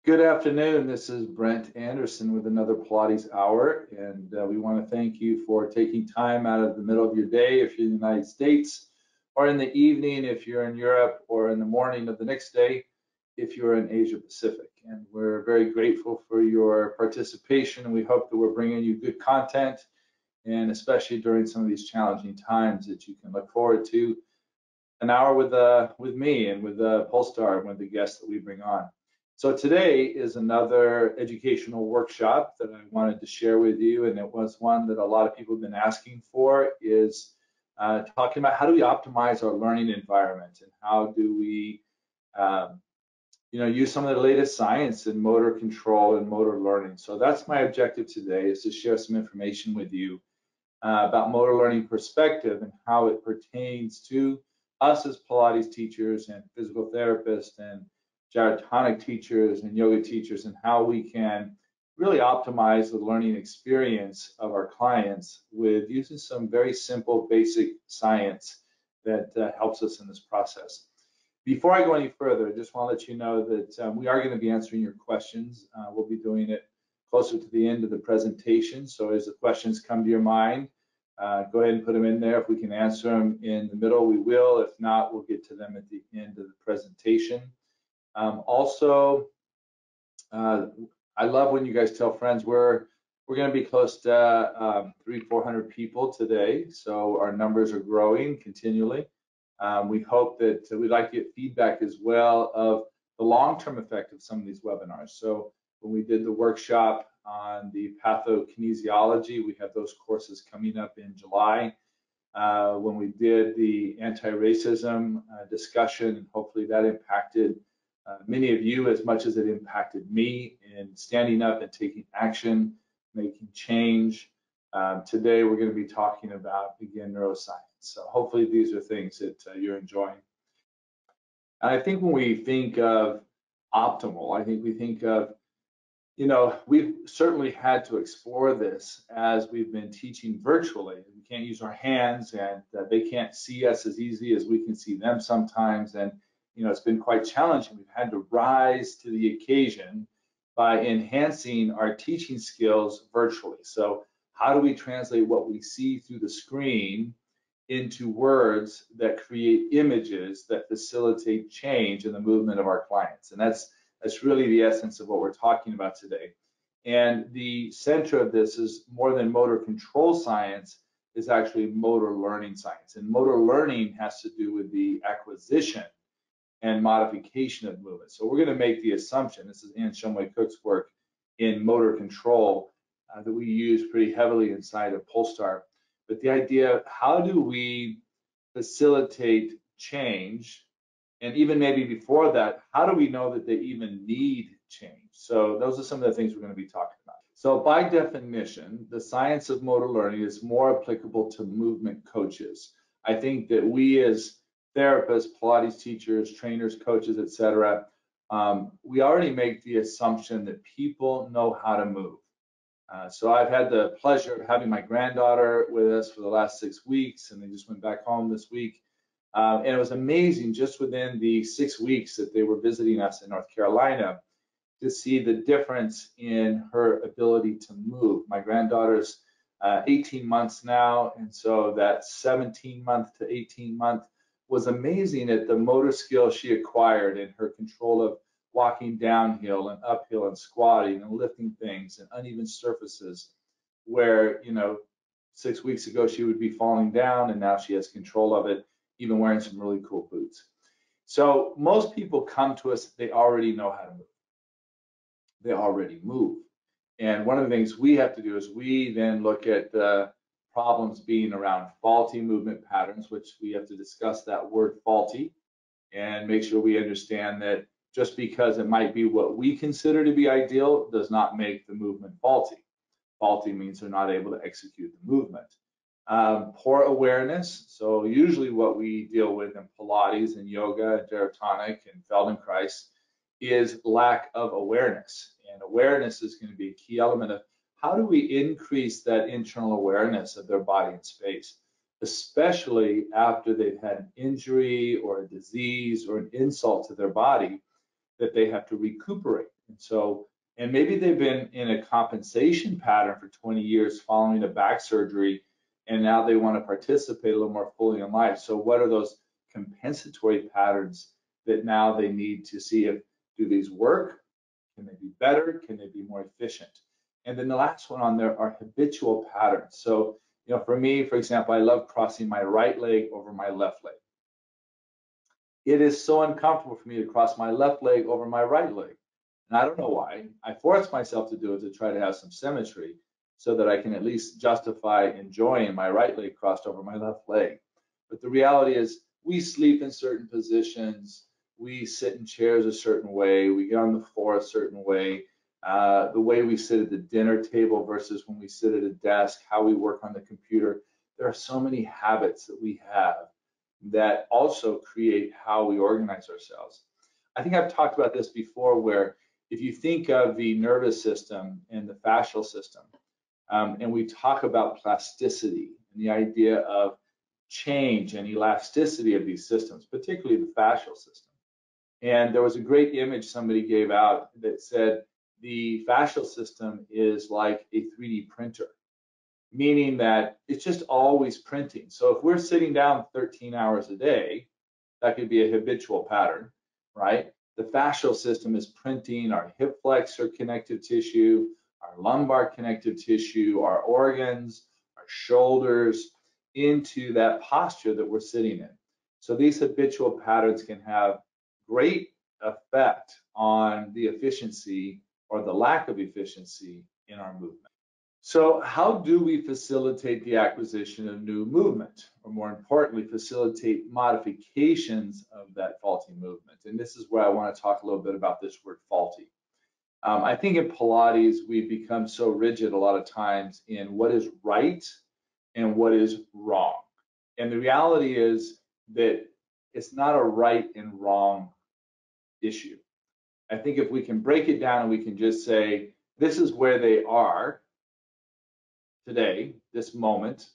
Good afternoon. This is Brent Anderson with another Pilates Hour, and we want to thank you for taking time out of the middle of your day if you're in the United States, or in the evening if you're in Europe, or in the morning of the next day if you're in Asia Pacific. And we're very grateful for your participation, and we hope that we're bringing you good content, and especially during some of these challenging times, that you can look forward to an hour with me and with Polestar and with the guests that we bring on. So today is another educational workshop that I wanted to share with you, and it was one that a lot of people have been asking for, is talking about how do we optimize our learning environment, and how do we use some of the latest science in motor control and motor learning. So that's my objective today, is to share some information with you about motor learning perspective and how it pertains to us as Pilates teachers and physical therapists and gyrotonic teachers and yoga teachers, and how we can really optimize the learning experience of our clients with using some very simple basic science that helps us in this process. Before I go any further, I just want to let you know that we are going to be answering your questions. We'll be doing it closer to the end of the presentation, so as the questions come to your mind, go ahead and put them in there. If we can answer them in the middle, we will. If not, we'll get to them at the end of the presentation. I love when you guys tell friends. We're going to be close to 300-400 people today, so our numbers are growing continually. We hope that we'd like to get feedback as well of the long-term effect of some of these webinars. So when we did the workshop on the pathokinesiology, we have those courses coming up in July. When we did the anti-racism discussion, and hopefully that impacted many of you as much as it impacted me in standing up and taking action, making change. Today we're going to be talking about, again, neuroscience. So hopefully these are things that you're enjoying. And I think when we think of optimal, I think we think of, we've certainly had to explore this as we've been teaching virtually. We can't use our hands, and they can't see us as easy as we can see them sometimes. And it's been quite challenging. We've had to rise to the occasion by enhancing our teaching skills virtually. So how do we translate what we see through the screen into words that create images that facilitate change in the movement of our clients? And that's really the essence of what we're talking about today. And the center of this is, more than motor control science, is actually motor learning science. And motor learning has to do with the acquisition and modification of movement. So we're going to make the assumption, this is Anne Shumway-Cook's work in motor control that we use pretty heavily inside of Polestar. But the idea of how do we facilitate change, and even maybe before that, how do we know that they even need change? So those are some of the things we're going to be talking about. So by definition, the science of motor learning is more applicable to movement coaches. I think that we as therapists, Pilates teachers, trainers, coaches, etc., we already make the assumption that people know how to move. So I've had the pleasure of having my granddaughter with us for the last 6 weeks, and they just went back home this week. And it was amazing, just within the 6 weeks that they were visiting us in North Carolina, to see the difference in her ability to move. My granddaughter's 18 months now, and so that 17-month to 18-month was amazing at the motor skill she acquired in her control of walking downhill and uphill and squatting and lifting things and uneven surfaces, where 6 weeks ago she would be falling down, and now she has control of it, even wearing some really cool boots. So most people come to us, they already know how to move. They already move. And one of the things we have to do is we then look at the problems being around faulty movement patterns, which we have to discuss that word faulty and make sure we understand that just because it might be what we consider to be ideal does not make the movement faulty. Faulty means they're not able to execute the movement. Poor awareness. So usually what we deal with in Pilates and yoga and gyrotonic and Feldenkrais is lack of awareness. And awareness is going to be a key element of how do we increase that internal awareness of their body and space, especially after they've had an injury or a disease or an insult to their body that they have to recuperate. And maybe they've been in a compensation pattern for 20 years following a back surgery, and now they want to participate a little more fully in life. So what are those compensatory patterns that now they need to see if do these work? Can they be better? Can they be more efficient? And then the last one on there are habitual patterns. So, for me, for example, I love crossing my right leg over my left leg. It is so uncomfortable for me to cross my left leg over my right leg. And I don't know why. I force myself to do it to try to have some symmetry so that I can at least justify enjoying my right leg crossed over my left leg. But the reality is we sleep in certain positions, we sit in chairs a certain way, we get on the floor a certain way, the way we sit at the dinner table versus when we sit at a desk, how we work on the computer. There are so many habits that we have that also create how we organize ourselves. I think I've talked about this before, where if you think of the nervous system and the fascial system, and we talk about plasticity and the idea of change and elasticity of these systems, particularly the fascial system. And there was a great image somebody gave out that said the fascial system is like a 3D printer, meaning that it's just always printing. So if we're sitting down 13 hours a day, that could be a habitual pattern, right? The fascial system is printing our hip flexor connective tissue, our lumbar connective tissue, our organs, our shoulders into that posture that we're sitting in. So these habitual patterns can have great effect on the efficiency or the lack of efficiency in our movement. So how do we facilitate the acquisition of new movement, or more importantly, facilitate modifications of that faulty movement? And this is where I want to talk a little bit about this word faulty. I think in Pilates, we've become so rigid a lot of times in what is right and what is wrong. And the reality is that it's not a right and wrong issue. I think if we can break it down and we can just say, this is where they are today, this moment,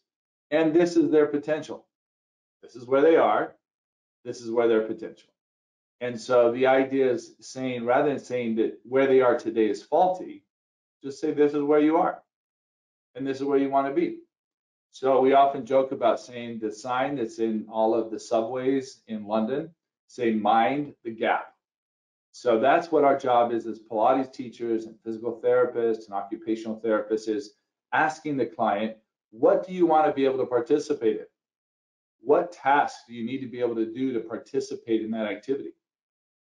and this is their potential. This is where they are, this is where their potential. And so the idea is saying, rather than saying that where they are today is faulty, just say this is where you are, and this is where you want to be. So we often joke about saying the sign that's in all of the subways in London, say mind the gap. So that's what our job is as Pilates teachers and physical therapists and occupational therapists, is asking the client, what do you want to be able to participate in? What tasks do you need to be able to do to participate in that activity?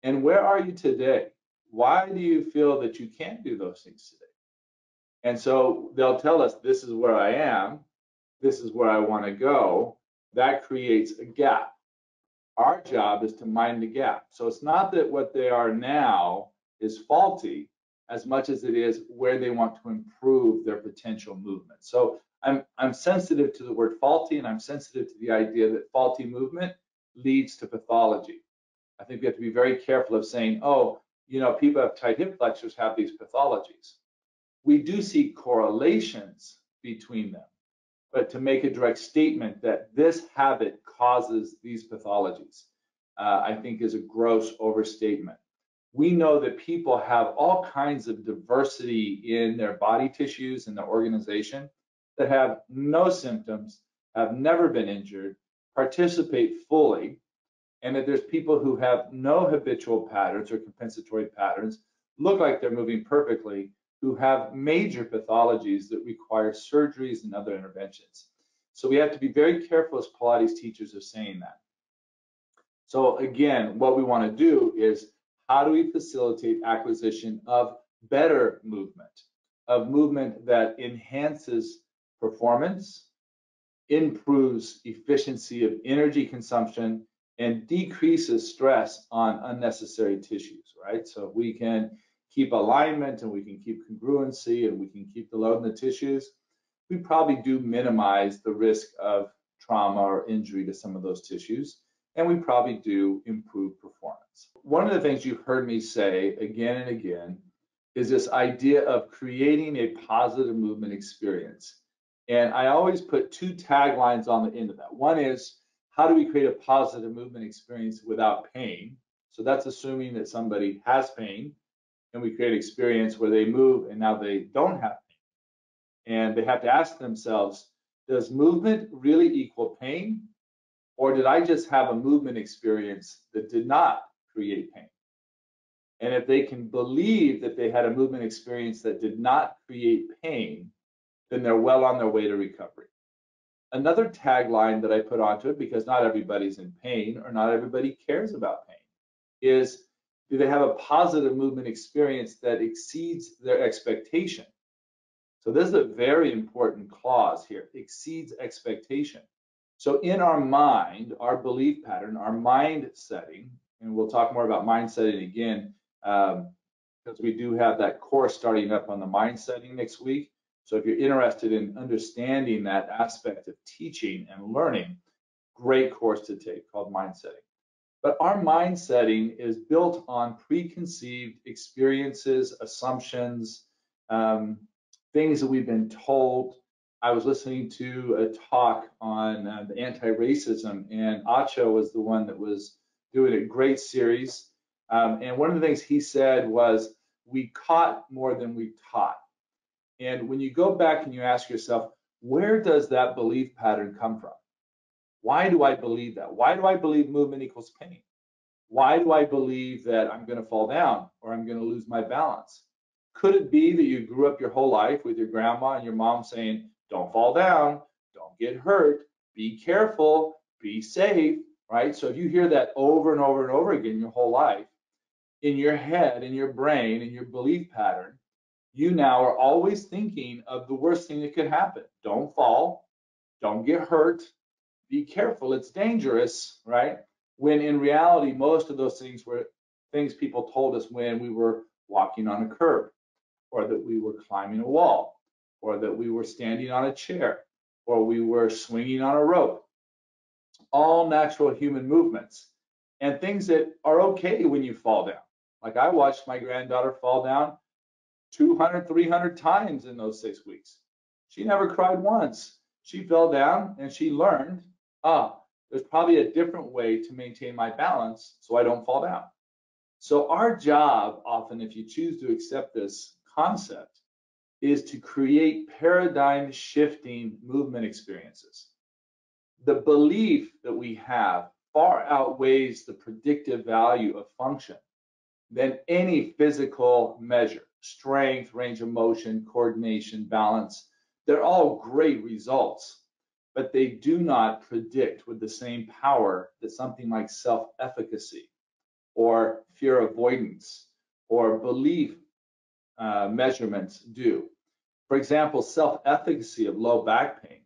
And where are you today? Why do you feel that you can't do those things today? And so they'll tell us, this is where I am, this is where I want to go. That creates a gap. Our job is to mind the gap. So it's not that what they are now is faulty as much as it is where they want to improve their potential movement. So I'm sensitive to the word faulty, and I'm sensitive to the idea that faulty movement leads to pathology. I think we have to be very careful of saying, oh, people have tight hip flexors have these pathologies. We do see correlations between them, but to make a direct statement that this habit causes these pathologies, I think is a gross overstatement. We know that people have all kinds of diversity in their body tissues and their organization that have no symptoms, have never been injured, participate fully, and that there's people who have no habitual patterns or compensatory patterns, look like they're moving perfectly, who have major pathologies that require surgeries and other interventions. So we have to be very careful as Pilates teachers of saying that. So again, what we want to do is, how do we facilitate acquisition of better movement, of movement that enhances performance, improves efficiency of energy consumption, and decreases stress on unnecessary tissues, right? So if we can keep alignment and we can keep congruency and we can keep the load in the tissues, we probably do minimize the risk of trauma or injury to some of those tissues, and we probably do improve performance. One of the things you've heard me say again and again is this idea of creating a positive movement experience. And I always put two taglines on the end of that. One is, how do we create a positive movement experience without pain? So that's assuming that somebody has pain. and we create an experience where they move and now they don't have pain. And they have to ask themselves, does movement really equal pain? Or did I just have a movement experience that did not create pain? And if they can believe that they had a movement experience that did not create pain, then they're well on their way to recovery. Another tagline that I put onto it, because not everybody's in pain or not everybody cares about pain, is, do they have a positive movement experience that exceeds their expectation? So this is a very important clause here, exceeds expectation. So in our mind, our belief pattern, our mind setting, and we'll talk more about mind setting again, because we do have that course starting up on the mind setting next week. So if you're interested in understanding that aspect of teaching and learning, great course to take called mind setting. But our mind setting is built on preconceived experiences, assumptions, things that we've been told. I was listening to a talk on the anti-racism, and Acho was the one that was doing a great series. And one of the things he said was, we caught more than we taught. And when you go back and you ask yourself, where does that belief pattern come from? Why do I believe that? Why do I believe movement equals pain? Why do I believe that I'm going to fall down or I'm going to lose my balance? Could it be that you grew up your whole life with your grandma and your mom saying, don't fall down, don't get hurt, be careful, be safe, right? So if you hear that over and over and over again your whole life, in your head, in your brain, in your belief pattern, you now are always thinking of the worst thing that could happen. Don't fall, don't get hurt, be careful, it's dangerous, right? When in reality, most of those things were things people told us when we were walking on a curb, or that we were climbing a wall, or that we were standing on a chair, or we were swinging on a rope. All natural human movements and things that are okay when you fall down. Like I watched my granddaughter fall down 200, 300 times in those 6 weeks. She never cried once. She fell down and she learned, there's probably a different way to maintain my balance so I don't fall down. So our job often, if you choose to accept this concept, is to create paradigm shifting movement experiences. The belief that we have far outweighs the predictive value of function than any physical measure. Strength, range of motion, coordination, balance, they're all great results, but they do not predict with the same power that something like self-efficacy or fear avoidance or belief measurements do. For example, self-efficacy of low back pain,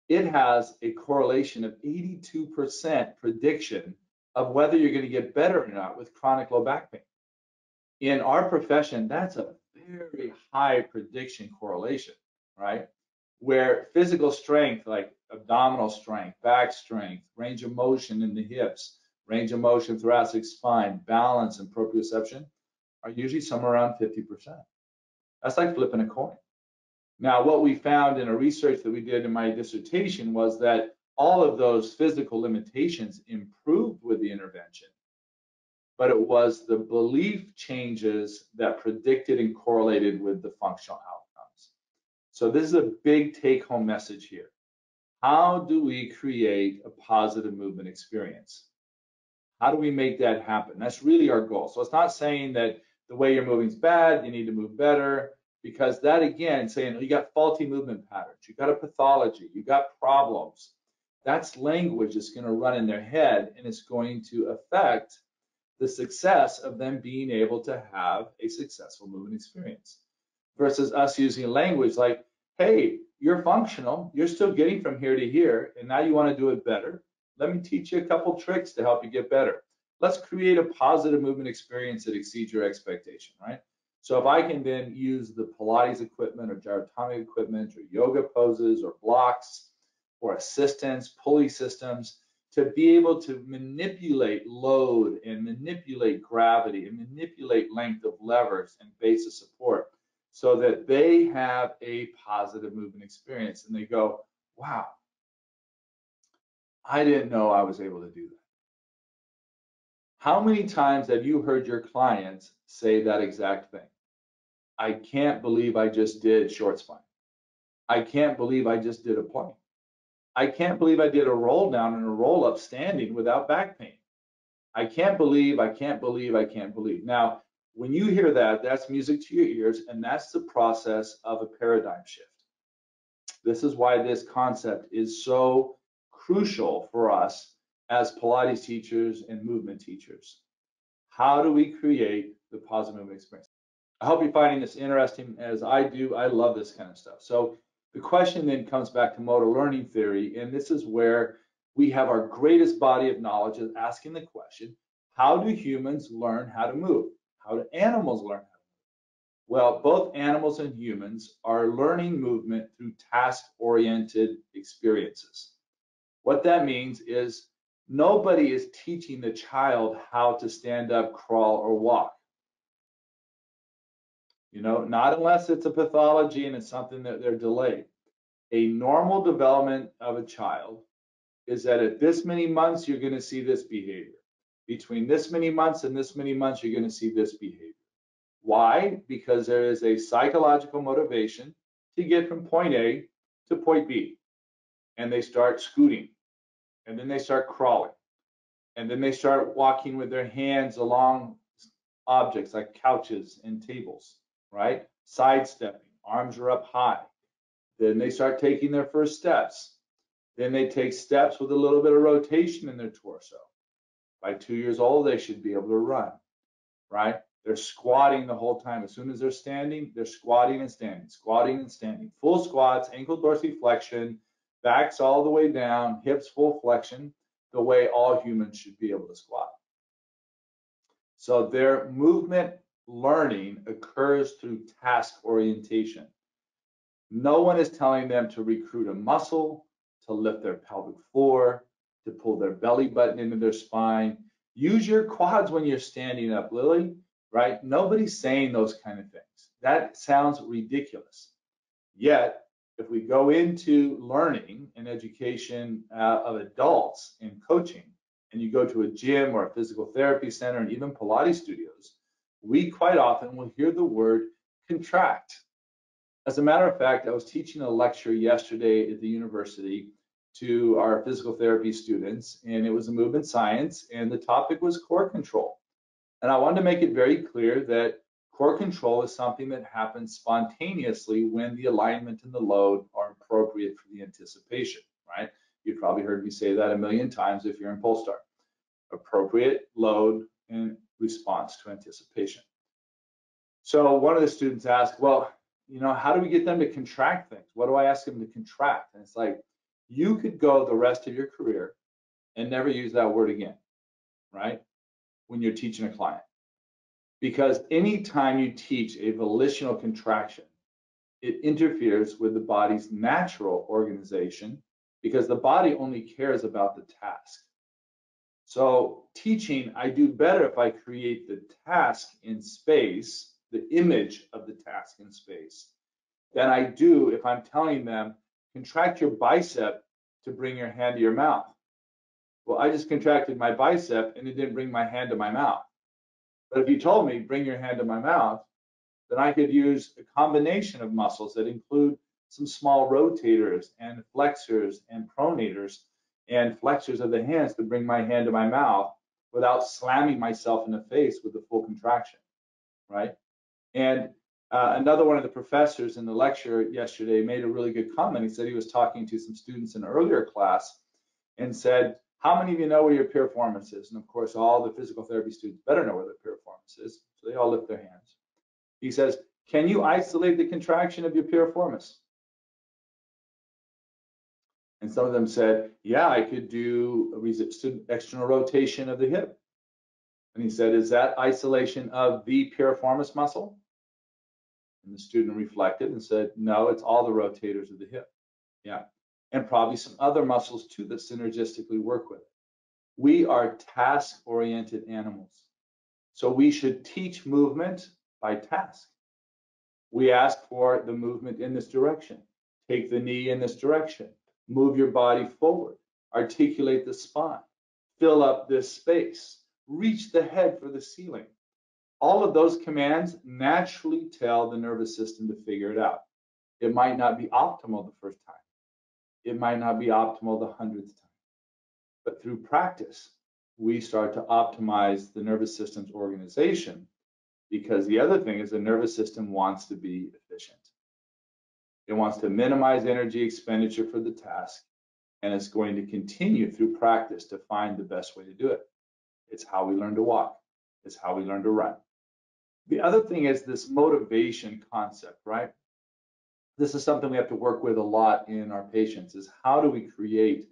it has a correlation of 82% prediction of whether you're going to get better or not with chronic low back pain. In our profession, that's a very high prediction correlation, right? Where physical strength, like abdominal strength, back strength, range of motion in the hips, range of motion, thoracic spine, balance, and proprioception are usually somewhere around 50%. That's like flipping a coin. Now, what we found in a research that we did in my dissertation was that all of those physical limitations improved with the intervention, but it was the belief changes that predicted and correlated with the functional outcomes. So this is a big take-home message here. How do we create a positive movement experience? How do we make that happen? That's really our goal. So it's not saying that the way you're moving is bad, you need to move better, because that, again, saying you got faulty movement patterns, you got a pathology, you got problems, that's language that's going to run in their head, and it's going to affect the success of them being able to have a successful movement experience. Versus us using language like, hey, you're functional, you're still getting from here to here, and now you want to do it better. Let me teach you a couple tricks to help you get better. Let's create a positive movement experience that exceeds your expectation, right? So if I can then use the Pilates equipment or gyrotonic equipment or yoga poses or blocks or assistance, pulley systems, to be able to manipulate load and manipulate gravity and manipulate length of levers and base of support so that they have a positive movement experience and they go, wow, I didn't know I was able to do that. How many times have you heard your clients say that exact thing? I can't believe I just did short spine. I can't believe I just did a plank. I can't believe I did a roll down and a roll up standing without back pain. I can't believe, I can't believe, I can't believe. Now, when you hear that, that's music to your ears, and that's the process of a paradigm shift. This is why this concept is so crucial for us as Pilates teachers and movement teachers. How do we create the positive movement experience? I hope you're finding this interesting as I do. I love this kind of stuff. So the question then comes back to motor learning theory, and this is where we have our greatest body of knowledge is asking the question, how do humans learn how to move? How do animals learn how to move? Well, both animals and humans are learning movement through task-oriented experiences. What that means is nobody is teaching the child how to stand up, crawl, or walk. You know, not unless it's a pathology and it's something that they're delayed. A normal development of a child is that at this many months, you're going to see this behavior. Between this many months and this many months, you're going to see this behavior. Why? Because there is a psychological motivation to get from point A to point B. And they start scooting, and then they start crawling, and then they start walking with their hands along objects like couches and tables, right? Sidestepping, arms are up high. Then they start taking their first steps. Then they take steps with a little bit of rotation in their torso. By 2 years old, they should be able to run, right? They're squatting the whole time. As soon as they're standing, they're squatting and standing, squatting and standing. Full squats, ankle dorsiflexion, backs all the way down, hips full flexion, the way all humans should be able to squat. So their movement learning occurs through task orientation. No one is telling them to recruit a muscle, to lift their pelvic floor, to pull their belly button into their spine. Use your quads when you're standing up, Lily, right? Nobody's saying those kind of things. That sounds ridiculous. Yet, if we go into learning and education of adults in coaching, and you go to a gym or a physical therapy center and even Pilates studios, we quite often will hear the word contract. As a matter of fact, I was teaching a lecture yesterday at the university to our physical therapy students, and it was a movement science, and the topic was core control. And I wanted to make it very clear that core control is something that happens spontaneously when the alignment and the load are appropriate for the anticipation, right? You've probably heard me say that a million times if you're in Polestar. Appropriate load in response to anticipation. So one of the students asked, well, you know, how do we get them to contract things? What do I ask them to contract? And it's like, you could go the rest of your career and never use that word again, right? When you're teaching a client. Because anytime you teach a volitional contraction, it interferes with the body's natural organization because the body only cares about the task. So teaching, I do better if I create the task in space, the image of the task in space, than I do if I'm telling them, contract your bicep to bring your hand to your mouth. Well, I just contracted my bicep and it didn't bring my hand to my mouth. But if you told me, bring your hand to my mouth, then I could use a combination of muscles that include some small rotators and flexors and pronators and flexors of the hands to bring my hand to my mouth without slamming myself in the face with the full contraction, right? And another one of the professors in the lecture yesterday made a really good comment. He said he was talking to some students in an earlier class and said, how many of you know where your piriformis is? And of course, all the physical therapy students better know where their piriformis is. So they all lift their hands. He says, can you isolate the contraction of your piriformis? And some of them said, yeah, I could do a resistant external rotation of the hip. And he said, is that isolation of the piriformis muscle? And the student reflected and said, no, it's all the rotators of the hip. Yeah. And probably some other muscles too that synergistically work with it. We are task-oriented animals. So we should teach movement by task. We ask for the movement in this direction. Take the knee in this direction. Move your body forward. Articulate the spine. Fill up this space. reach the head for the ceiling. All of those commands naturally tell the nervous system to figure it out. It might not be optimal the first time. It might not be optimal the 100th time. But through practice, we start to optimize the nervous system's organization, because the other thing is the nervous system wants to be efficient. It wants to minimize energy expenditure for the task, and it's going to continue through practice to find the best way to do it. It's how we learn to walk. It's how we learn to run. The other thing is this motivation concept, right? This is something we have to work with a lot in our patients, is how do we create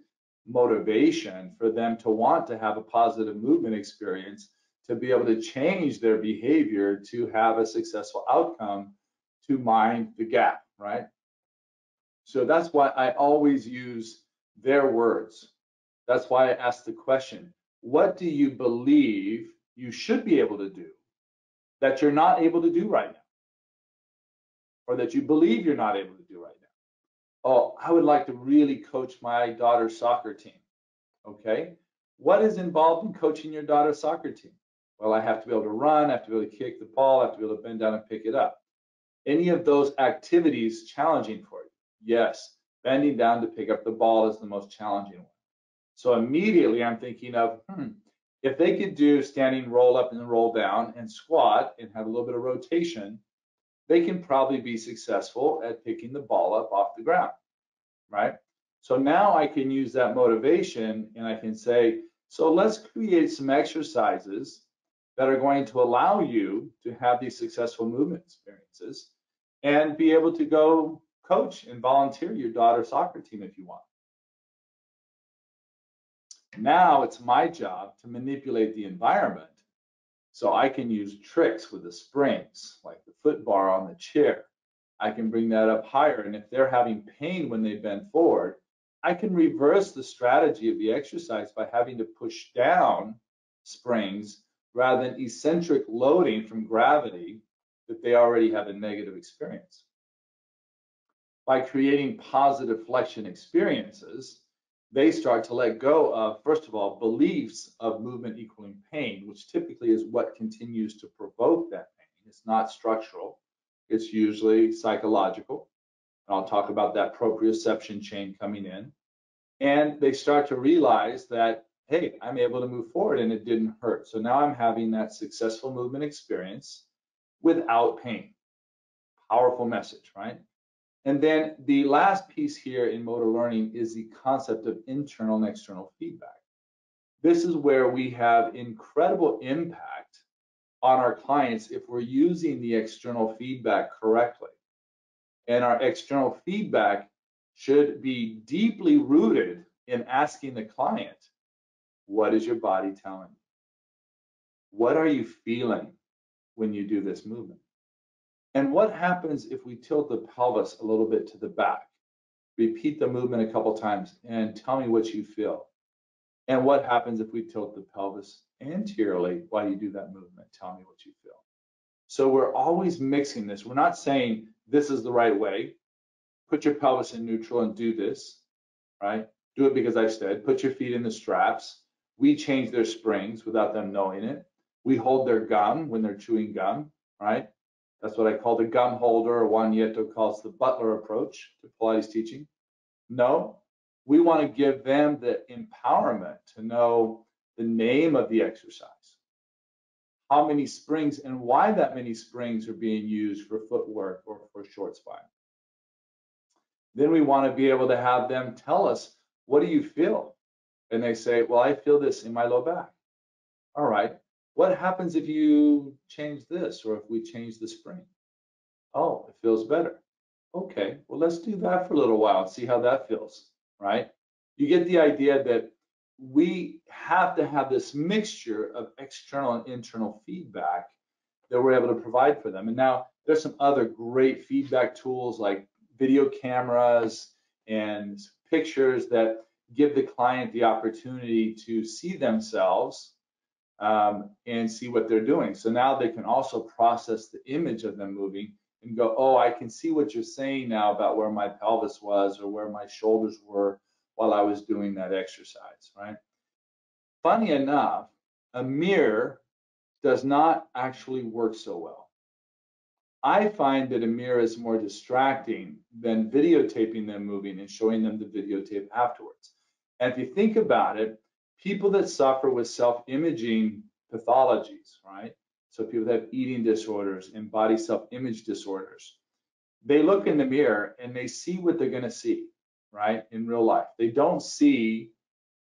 motivation for them to want to have a positive movement experience, to be able to change their behavior to have a successful outcome, to mind the gap, right? So that's why I always use their words. That's why I ask the question, what do you believe you should be able to do that you're not able to do right now? Or that you believe you're not able to do right now? Oh, I would like to really coach my daughter's soccer team. Okay, what is involved in coaching your daughter's soccer team? Well, I have to be able to run, I have to be able to kick the ball, I have to be able to bend down and pick it up. Any of those activities challenging for you? Yes, bending down to pick up the ball is the most challenging one. So immediately I'm thinking of, if they could do standing roll up and roll down and squat and have a little bit of rotation, they can probably be successful at picking the ball up off the ground, right? So now I can use that motivation and I can say, so let's create some exercises that are going to allow you to have these successful movement experiences and be able to go coach and volunteer your daughter's soccer team if you want. Now it's my job to manipulate the environment so I can use tricks with the springs, like the foot bar on the chair. I can bring that up higher, and if they're having pain when they bend forward, I can reverse the strategy of the exercise by having to push down springs rather than eccentric loading from gravity that they already have a negative experience. By creating positive flexion experiences, they start to let go of, first of all, beliefs of movement equaling pain, which typically is what continues to provoke that pain. It's not structural, it's usually psychological. And I'll talk about that proprioception chain coming in. And they start to realize that, hey, I'm able to move forward and it didn't hurt. So now I'm having that successful movement experience without pain. Powerful message, right? And then the last piece here in motor learning is the concept of internal and external feedback. This is where we have incredible impact on our clients if we're using the external feedback correctly. And our external feedback should be deeply rooted in asking the client, what is your body telling you? What are you feeling when you do this movement? And what happens if we tilt the pelvis a little bit to the back? Repeat the movement a couple times and tell me what you feel. And what happens if we tilt the pelvis anteriorly while you do that movement? Tell me what you feel. So we're always mixing this. We're not saying this is the right way. Put your pelvis in neutral and do this, right? Do it because I've said. Put your feet in the straps. We change their springs without them knowing it. We hold their gum when they're chewing gum, right? That's what I call the gum holder, or Juan Nieto calls the butler approach to Pilates teaching. No, we want to give them the empowerment to know the name of the exercise, how many springs and why that many springs are being used for footwork or for short spine. Then we want to be able to have them tell us, what do you feel? And they say, well, I feel this in my low back. All right. What happens if you change this, or if we change the spring? Oh, it feels better. Okay, well, let's do that for a little while and see how that feels, right? You get the idea that we have to have this mixture of external and internal feedback that we're able to provide for them. And now there's some other great feedback tools like video cameras and pictures that give the client the opportunity to see themselves and see what they're doing. So now they can also process the image of them moving and go, oh, I can see what you're saying now about where my pelvis was or where my shoulders were while I was doing that exercise, right? Funny enough, a mirror does not actually work so well. I find that a mirror is more distracting than videotaping them moving and showing them the videotape afterwards. And if you think about it, people that suffer with self-imaging pathologies, right? So people that have eating disorders and body self-image disorders, they look in the mirror and they see what they're going to see, right? In real life. They don't see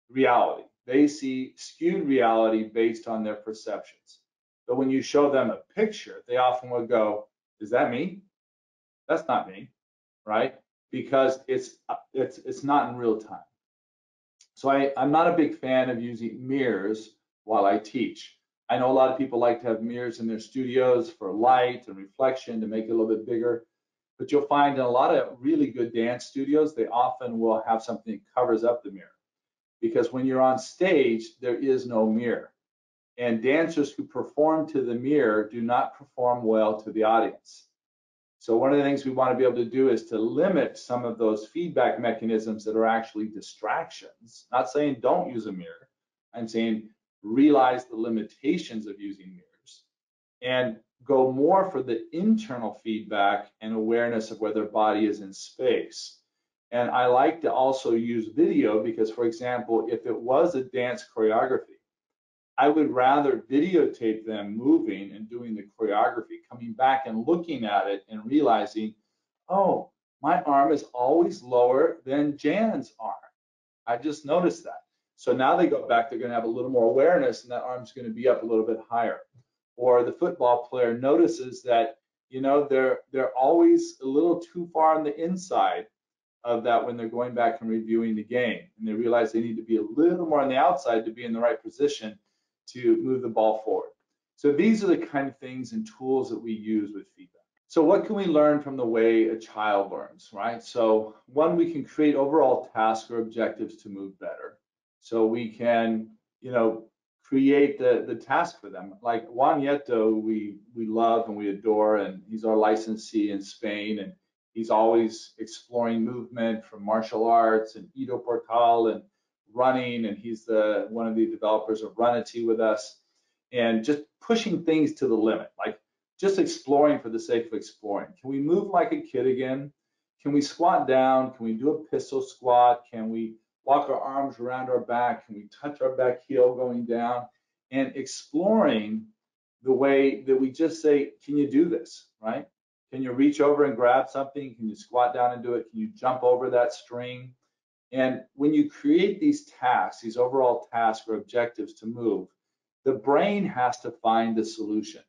reality. They see skewed reality based on their perceptions. But when you show them a picture, they often will go, is that me? That's not me, right? Because it's not in real time. So I'm not a big fan of using mirrors while I teach. I know a lot of people like to have mirrors in their studios for light and reflection to make it a little bit bigger. But you'll find in a lot of really good dance studios, they often will have something that covers up the mirror. Because when you're on stage, there is no mirror. And dancers who perform to the mirror do not perform well to the audience. So one of the things we want to be able to do is to limit some of those feedback mechanisms that are actually distractions. Not saying don't use a mirror. I'm saying realize the limitations of using mirrors and go more for the internal feedback and awareness of where their body is in space. And I like to also use video because, for example, if it was a dance choreography, I would rather videotape them moving and doing the choreography, coming back and looking at it and realizing, oh, my arm is always lower than Jan's arm. I just noticed that. So now they go back, they're going to have a little more awareness and that arm's going to be up a little bit higher. Or the football player notices that, you know, they're always a little too far on the inside of that when they're going back and reviewing the game. And they realize they need to be a little more on the outside to be in the right position to move the ball forward. So these are the kind of things and tools that we use with feedback. So what can we learn from the way a child learns, right? So one, we can create overall tasks or objectives to move better. So we can, you know, create the task for them. Like Juan Nieto, we love and we adore, and he's our licensee in Spain, and he's always exploring movement from martial arts and Ido Portal and running, and he's one of the developers of Runity with us, and just pushing things to the limit, like just exploring for the sake of exploring. Can we move like a kid again? Can we squat down? Can we do a pistol squat? Can we walk our arms around our back? Can we touch our back heel going down? And exploring the way that we just say, can you do this, right? Can you reach over and grab something? Can you squat down and do it? Can you jump over that string? And when you create these tasks, these overall tasks or objectives to move, the brain has to find the solution.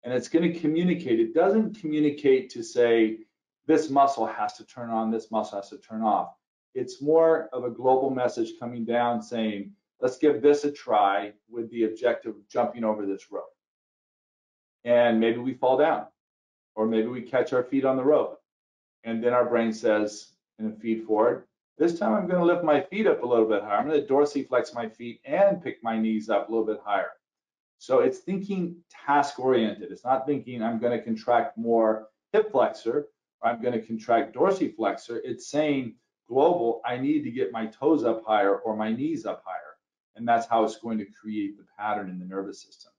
And it's going to communicate. It doesn't communicate to say, this muscle has to turn on, this muscle has to turn off. It's more of a global message coming down saying, let's give this a try with the objective of jumping over this rope. And maybe we fall down, or maybe we catch our feet on the rope. And then our brain says, in a feed forward, this time I'm going to lift my feet up a little bit higher. I'm going to dorsiflex my feet and pick my knees up a little bit higher. So it's thinking task oriented. It's not thinking I'm going to contract more hip flexor, or I'm going to contract dorsiflexor. It's saying global, I need to get my toes up higher or my knees up higher. And that's how it's going to create the pattern in the nervous system.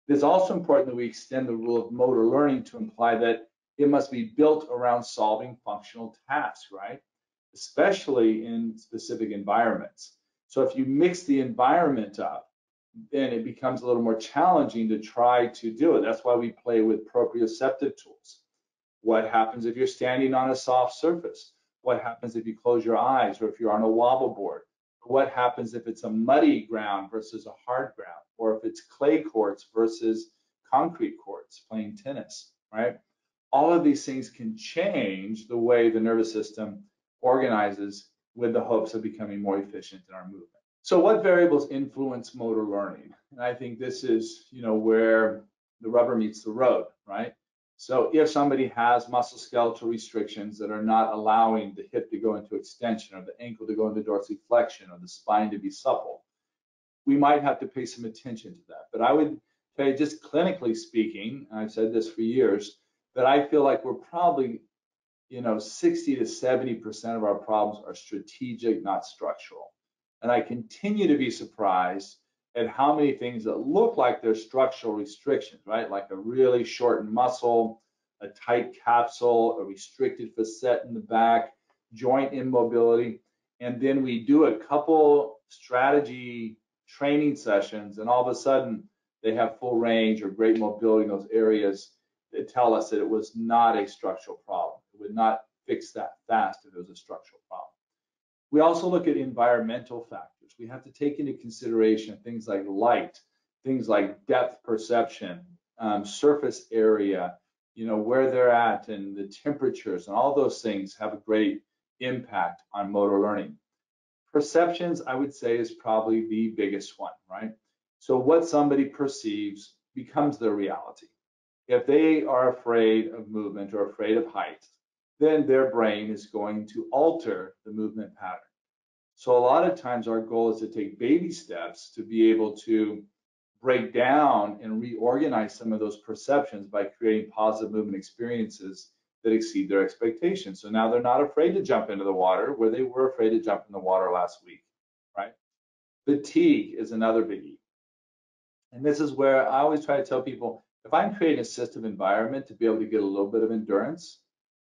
It's also important that we extend the rule of motor learning to imply that it must be built around solving functional tasks, right? Especially in specific environments. So if you mix the environment up, then it becomes a little more challenging to try to do it. That's why we play with proprioceptive tools. What happens if you're standing on a soft surface? What happens if you close your eyes or if you're on a wobble board? What happens if it's a muddy ground versus a hard ground? Or if it's clay courts versus concrete courts, playing tennis, right? All of these things can change the way the nervous system organizes with the hopes of becoming more efficient in our movement. So what variables influence motor learning? And I think this is, you know, where the rubber meets the road, right? So if somebody has musculoskeletal restrictions that are not allowing the hip to go into extension or the ankle to go into dorsiflexion or the spine to be supple, we might have to pay some attention to that. But I would say, just clinically speaking, and I've said this for years, that I feel like we're probably, you know, 60 to 70% of our problems are strategic, not structural. And I continue to be surprised at how many things that look like they're structural restrictions, right? Like a really shortened muscle, a tight capsule, a restricted facet in the back, joint immobility. And then we do a couple strategy training sessions, and all of a sudden they have full range or great mobility in those areas that tell us that it was not a structural problem. It would not fix that fast if it was a structural problem. We also look at environmental factors. We have to take into consideration things like light, things like depth perception, surface area, where they're at, and the temperatures, and all those things have a great impact on motor learning. Perceptions, I would say, is probably the biggest one, right? So what somebody perceives becomes their reality. If they are afraid of movement or afraid of height, then their brain is going to alter the movement pattern. So a lot of times our goal is to take baby steps to be able to break down and reorganize some of those perceptions by creating positive movement experiences that exceed their expectations. So now they're not afraid to jump into the water where they were afraid to jump in the water last week, right? Fatigue is another biggie. And this is where I always try to tell people, if I can create an assistive environment to be able to get a little bit of endurance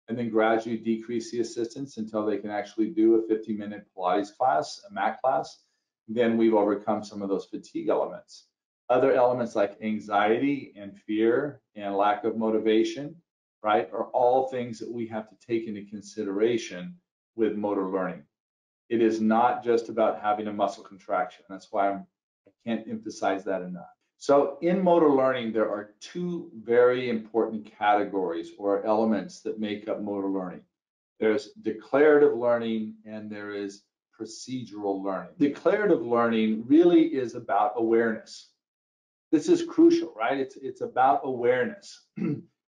and then gradually decrease the assistance until they can actually do a 50-minute Pilates class, a mat class, then we've overcome some of those fatigue elements. Other elements like anxiety and fear and lack of motivation, right, are all things that we have to take into consideration with motor learning. It is not just about having a muscle contraction. That's why I can't emphasize that enough. So in motor learning, there are two very important categories or elements that make up motor learning. There's declarative learning and there is procedural learning. Declarative learning really is about awareness. This is crucial, right? It's about awareness.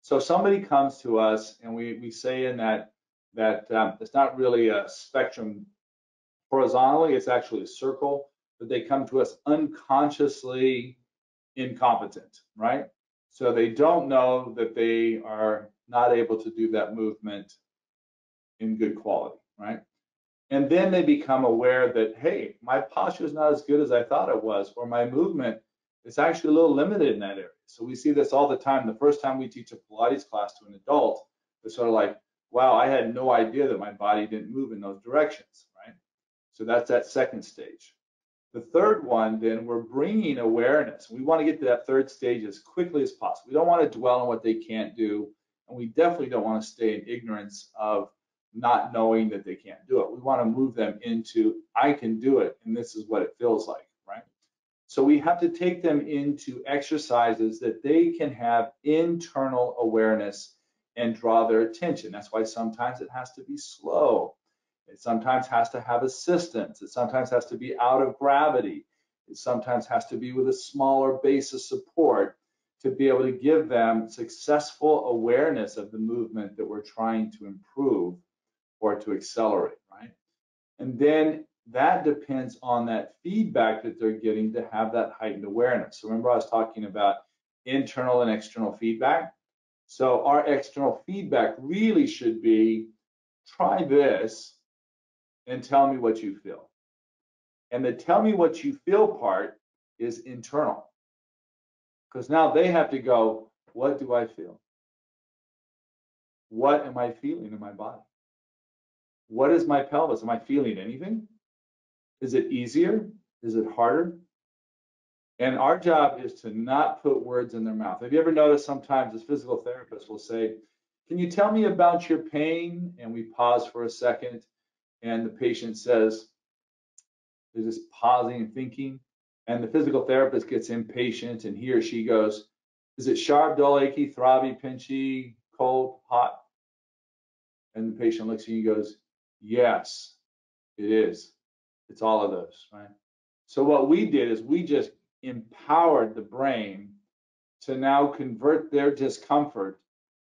So somebody comes to us and we say in that it's not really a spectrum horizontally, it's actually a circle, but they come to us unconsciously incompetent, right? So they don't know that they are not able to do that movement in good quality, right? And then they become aware that, hey, my posture is not as good as I thought it was, or my movement is actually a little limited in that area. So we see this all the time. The first time we teach a Pilates class to an adult, they're sort of like, wow, I had no idea that my body didn't move in those directions, right? So that's that second stage. The third one, then, we're bringing awareness. We want to get to that third stage as quickly as possible. We don't want to dwell on what they can't do, and we definitely don't want to stay in ignorance of not knowing that they can't do it. We want to move them into, I can do it, and this is what it feels like, right? So we have to take them into exercises that they can have internal awareness and draw their attention. That's why sometimes it has to be slow. It sometimes has to have assistance. It sometimes has to be out of gravity. It sometimes has to be with a smaller base of support to be able to give them successful awareness of the movement that we're trying to improve or to accelerate, right? And then that depends on that feedback that they're getting to have that heightened awareness. So remember I was talking about internal and external feedback. So our external feedback really should be, try this and tell me what you feel. And the tell me what you feel part is internal. Because now they have to go, what do I feel? What am I feeling in my body? What is my pelvis? Am I feeling anything? Is it easier? Is it harder? And our job is to not put words in their mouth. Have you ever noticed sometimes as physical therapists will say, can you tell me about your pain? And we pause for a second and the patient says, they're just pausing and thinking. And the physical therapist gets impatient and he or she goes, is it sharp, dull, achy, throbby, pinchy, cold, hot? And the patient looks at you and goes, yes, it is. It's all of those, right? So what we did is we just empowered the brain to now convert their discomfort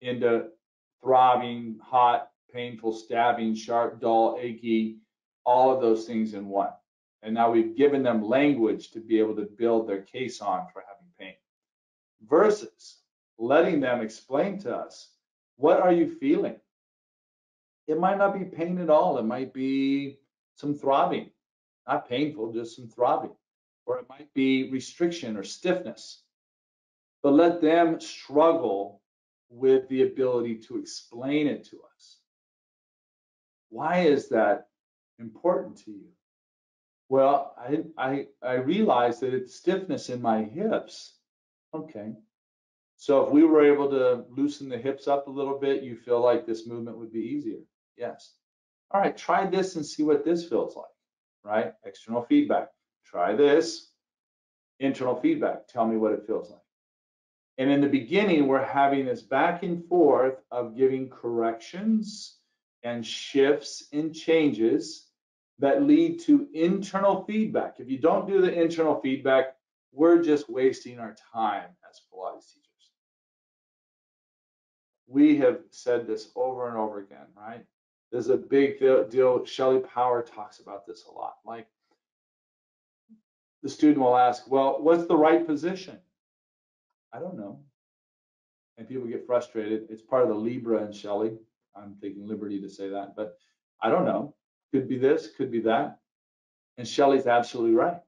into throbbing, hot, painful, stabbing, sharp, dull, achy, all of those things in one. And now we've given them language to be able to build their case on for having pain. Versus letting them explain to us, what are you feeling? It might not be pain at all. It might be some throbbing. Not painful, just some throbbing. or it might be restriction or stiffness. But let them struggle with the ability to explain it to us. Why is that important to you? Well, I realized that it's stiffness in my hips. Okay. So if we were able to loosen the hips up a little bit, you feel like this movement would be easier? Yes. All right, try this and see what this feels like, right? External feedback. Try this, internal feedback. Tell me what it feels like. And in the beginning, we're having this back and forth of giving corrections and shifts and changes that lead to internal feedback. If you don't do the internal feedback, we're just wasting our time as Pilates teachers. We have said this over and over again, right? There's a big deal. Shelley Power talks about this a lot. Like, the student will ask, well, what's the right position? I don't know. And people get frustrated. It's part of the Libra in Shelley. I'm taking liberty to say that, but I don't know. Could be this, could be that. And Shelley's absolutely right.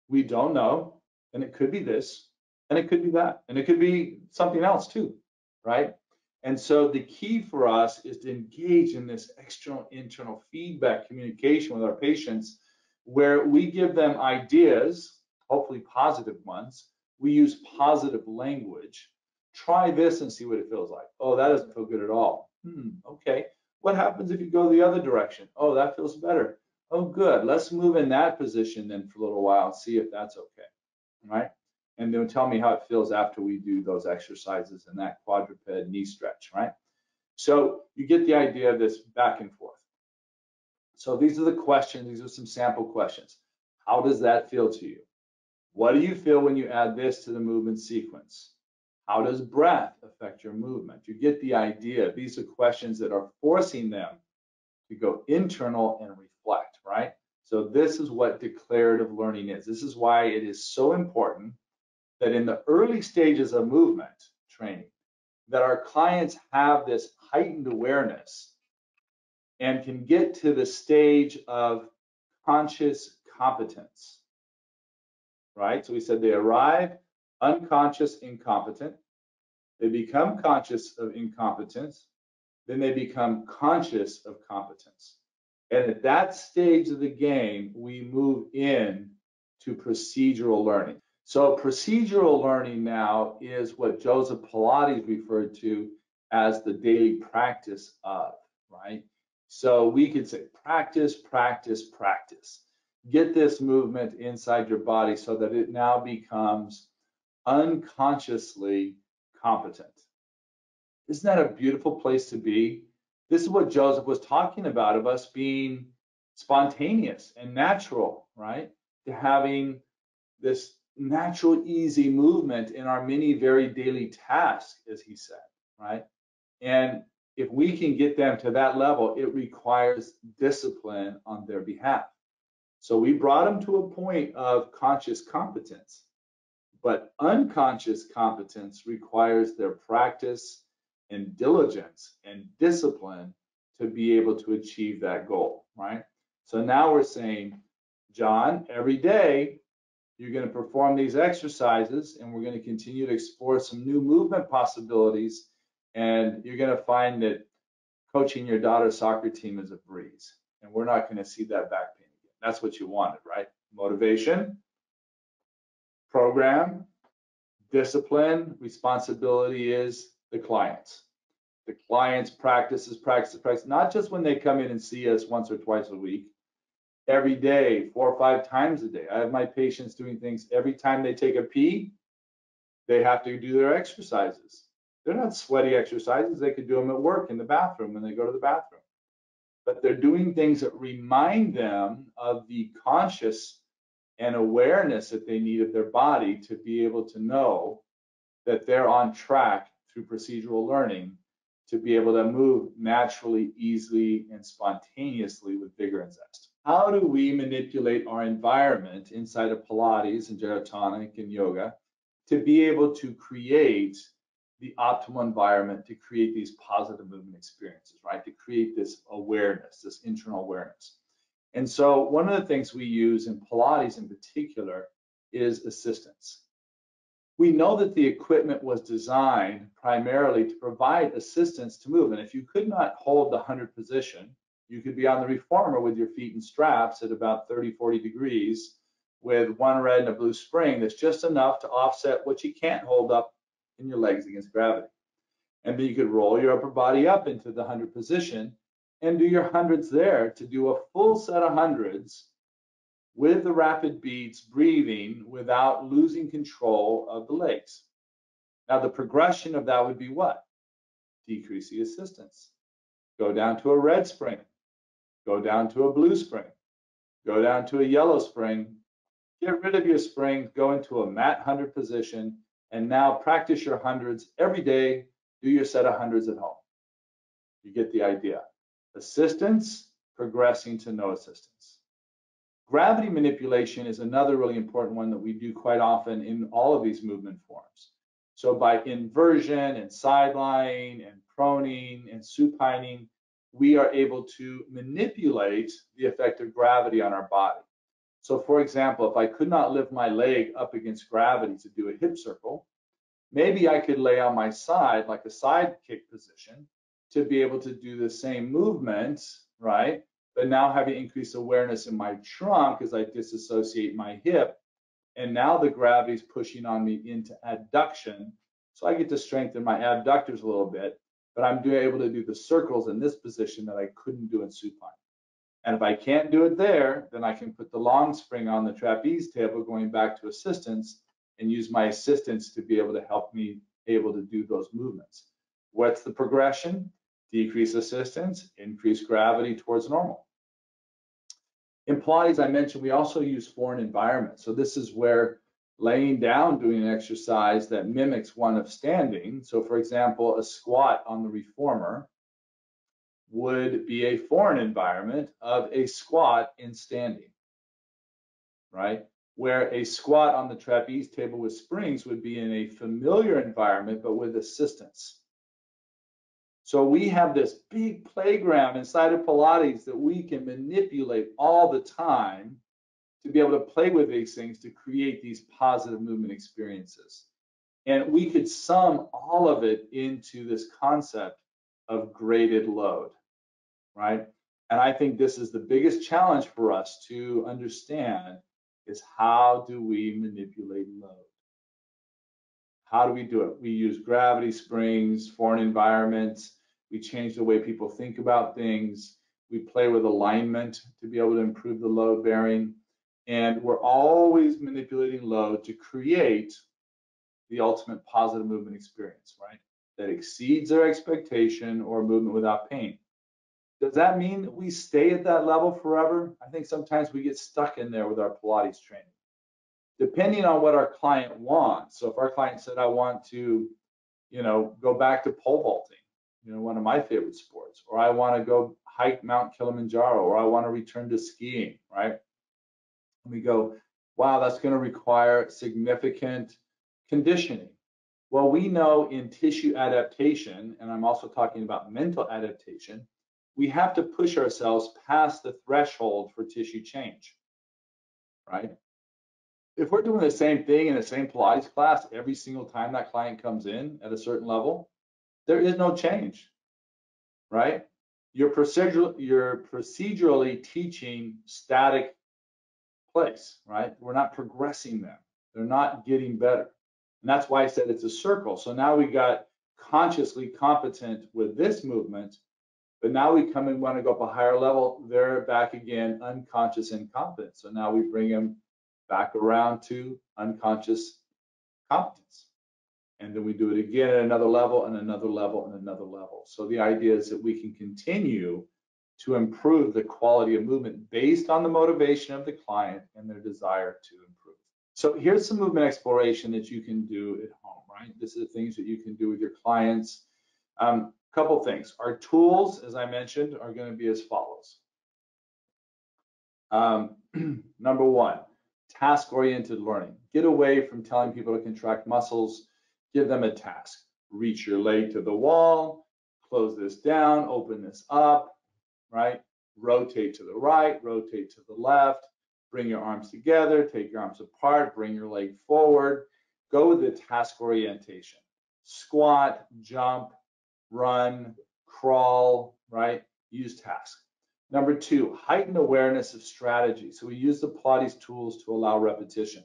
We don't know, and it could be this, and it could be that, and it could be something else too, right? And so the key for us is to engage in this external, internal feedback communication with our patients, where we give them ideas, hopefully positive ones. We use positive language. Try this and see what it feels like. Oh, that doesn't feel good at all. Okay. What happens if you go the other direction? Oh, that feels better. Oh, good. Let's move in that position then for a little while and see if that's okay, right? And then tell me how it feels after we do those exercises and that quadruped knee stretch, right? So you get the idea of this back and forth. So these are the questions. These are some sample questions. How does that feel to you? What do you feel when you add this to the movement sequence? How does breath affect your movement? You get the idea. These are questions that are forcing them to go internal and reflect, right? So this is what declarative learning is. This is why it is so important that in the early stages of movement training, that our clients have this heightened awareness and can get to the stage of conscious competence, right? So we said they arrive unconscious, incompetent. They become conscious of incompetence. Then they become conscious of competence. And at that stage of the game, we move in to procedural learning. So procedural learning now is what Joseph Pilates referred to as the daily practice of, right? So we could say practice, practice, practice. Get this movement inside your body so that it now becomes unconsciously competent. Isn't that a beautiful place to be? This is what Joseph was talking about, of us being spontaneous and natural, right? To having this natural, easy movement in our many very daily tasks, as he said, right? And if we can get them to that level, it requires discipline on their behalf. So we brought them to a point of conscious competence, but unconscious competence requires their practice and diligence and discipline to be able to achieve that goal, right? So now we're saying, John, every day you're going to perform these exercises, and we're going to continue to explore some new movement possibilities, and you're going to find that coaching your daughter's soccer team is a breeze, and we're not going to see that back pain again. That's what you wanted, right? Motivation, program, discipline, responsibility is the clients. The clients practice, not just when they come in and see us once or twice a week, every day, 4 or 5 times a day. I have my patients doing things every time they take a pee, they have to do their exercises. They're not sweaty exercises. They could do them at work in the bathroom when they go to the bathroom. But they're doing things that remind them of the conscious and awareness that they need of their body to be able to know that they're on track through procedural learning to be able to move naturally, easily, and spontaneously with vigor and zest. How do we manipulate our environment inside of Pilates and gyrotonic and yoga to be able to create the optimal environment, to create these positive movement experiences, right? To create this awareness, this internal awareness. And so one of the things we use in Pilates in particular is assistance. We know that the equipment was designed primarily to provide assistance to move. And if you could not hold the 100 position, you could be on the reformer with your feet in straps at about 30, 40 degrees with one red and a blue spring that's just enough to offset what you can't hold up in your legs against gravity. And then you could roll your upper body up into the 100 position and do your hundreds there to do a full set of hundreds with the rapid beats, breathing without losing control of the legs. Now the progression of that would be what? Decrease the assistance. Go down to a red spring. Go down to a blue spring. Go down to a yellow spring. Get rid of your springs, go into a mat 100 position, and now practice your hundreds every day. Do your set of hundreds at home. You get the idea. Assistance, progressing to no assistance. Gravity manipulation is another really important one that we do quite often in all of these movement forms. So by inversion and side lying and proning and supining, we are able to manipulate the effect of gravity on our body. So for example, if I could not lift my leg up against gravity to do a hip circle, maybe I could lay on my side like a side kick position to be able to do the same movement, right? But now having increased awareness in my trunk as I disassociate my hip, and now the gravity is pushing on me into adduction, so I get to strengthen my abductors a little bit, but I'm able to do the circles in this position that I couldn't do in supine. And if I can't do it there, then I can put the long spring on the trapeze table going back to assistance and use my assistance to be able to help me able to do those movements. What's the progression? Decrease assistance, increase gravity towards normal. In Pilates, I mentioned we also use foreign environments. So this is where laying down doing an exercise that mimics one of standing. So for example, a squat on the reformer would be a foreign environment of a squat in standing, right? Where a squat on the trapeze table with springs would be in a familiar environment, but with assistance. So we have this big playground inside of Pilates that we can manipulate all the time to be able to play with these things to create these positive movement experiences. And we could sum all of it into this concept of graded load, right? And I think this is the biggest challenge for us to understand is how do we manipulate load? How do we do it? We use gravity, springs, foreign environments. We change the way people think about things. We play with alignment to be able to improve the load bearing. And we're always manipulating load to create the ultimate positive movement experience, right? That exceeds our expectation or movement without pain. Does that mean that we stay at that level forever? I think sometimes we get stuck in there with our Pilates training. Depending on what our client wants. So if our client said, I want to, go back to pole vaulting, one of my favorite sports, or I want to go hike Mount Kilimanjaro, or I want to return to skiing, right? And we go, wow, that's going to require significant conditioning. Well, we know in tissue adaptation, and I'm also talking about mental adaptation, we have to push ourselves past the threshold for tissue change, right? If we're doing the same thing in the same Pilates class every single time that client comes in at a certain level, there is no change, right? You're procedurally teaching static place, right? We're not progressing them. They're not getting better. And that's why I said it's a circle. So now we got consciously competent with this movement, but now we come and want to go up a higher level. They're back again, unconscious incompetent. So now we bring them back around to unconscious competence. And then we do it again at another level and another level and another level. So the idea is that we can continue to improve the quality of movement based on the motivation of the client and their desire to improve. So here's some movement exploration that you can do at home, right? This is the things that you can do with your clients. Couple things. Our tools, as I mentioned, are going to be as follows. Number one, task-oriented learning. Get away from telling people to contract muscles. Give them a task. Reach your leg to the wall, close this down, open this up, right? Rotate to the right, rotate to the left, bring your arms together, take your arms apart, bring your leg forward, go with the task orientation. Squat, jump, run, crawl, right? Use task. Number 2, heightened awareness of strategy. So we use the Pilates tools to allow repetition.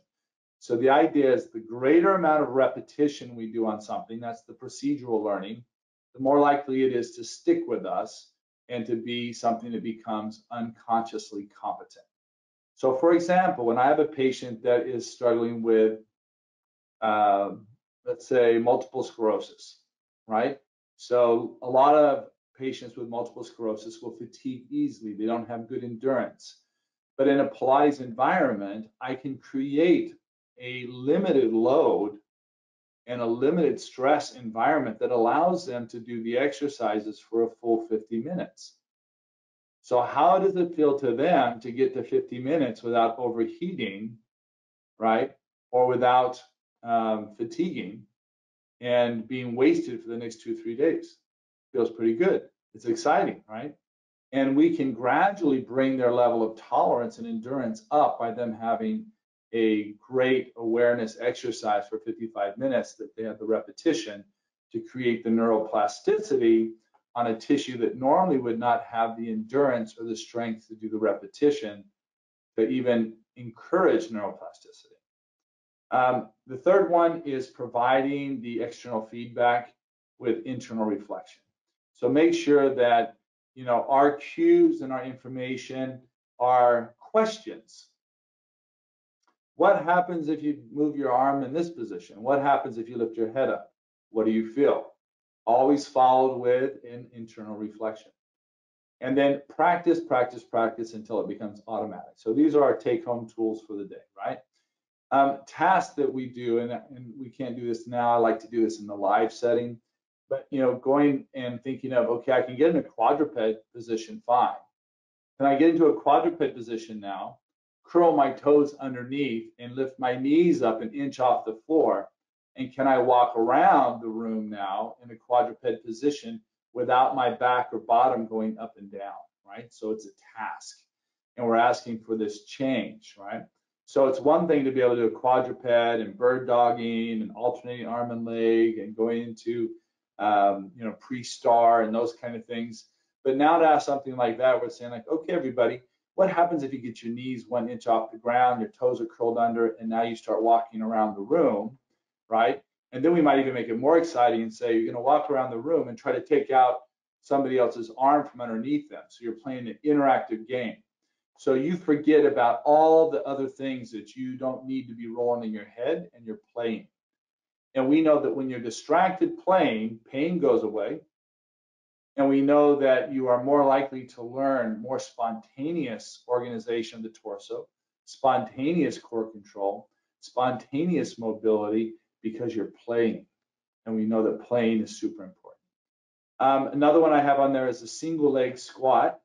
So the idea is the greater amount of repetition we do on something, that's the procedural learning, the more likely it is to stick with us and to be something that becomes unconsciously competent. So for example, when I have a patient that is struggling with, let's say, multiple sclerosis, right? So a lot of patients with multiple sclerosis will fatigue easily. They don't have good endurance. But in a Pilates environment, I can create a limited load and a limited stress environment that allows them to do the exercises for a full 50 minutes. So how does it feel to them to get to 50 minutes without overheating, right? Or without fatiguing and being wasted for the next 2-3 days? Feels pretty good. It's exciting, right? And we can gradually bring their level of tolerance and endurance up by them having a great awareness exercise for 55 minutes that they have the repetition to create the neuroplasticity on a tissue that normally would not have the endurance or the strength to do the repetition to even encourage neuroplasticity. The third one is providing the external feedback with internal reflection. So make sure that our cues and our information are questions. What happens if you move your arm in this position? What happens if you lift your head up? What do you feel? Always followed with an internal reflection. And then practice, practice, practice until it becomes automatic. So these are our take-home tools for the day, right? Tasks that we do, and we can't do this now. I like to do this in the live setting. But going and thinking of, okay, I can get in a quadruped position, fine. Can I get into a quadruped position now, curl my toes underneath and lift my knees up an inch off the floor? And can I walk around the room now in a quadruped position without my back or bottom going up and down, right? So it's a task. And we're asking for this change, right? So it's one thing to be able to do a quadruped and bird dogging and alternating arm and leg and going into pre-star and those kind of things. But now to ask something like that, we're saying like, okay, everybody, what happens if you get your knees 1 inch off the ground, your toes are curled under, and now you start walking around the room, right? And then we might even make it more exciting and say, you're going to walk around the room and try to take out somebody else's arm from underneath them. So you're playing an interactive game. So you forget about all the other things that you don't need to be rolling in your head, and you're playing. And we know that when you're distracted playing, pain goes away. And we know that you are more likely to learn more spontaneous organization of the torso, spontaneous core control, spontaneous mobility, because you're playing. And we know that playing is super important. Another one I have on there is a single leg squat.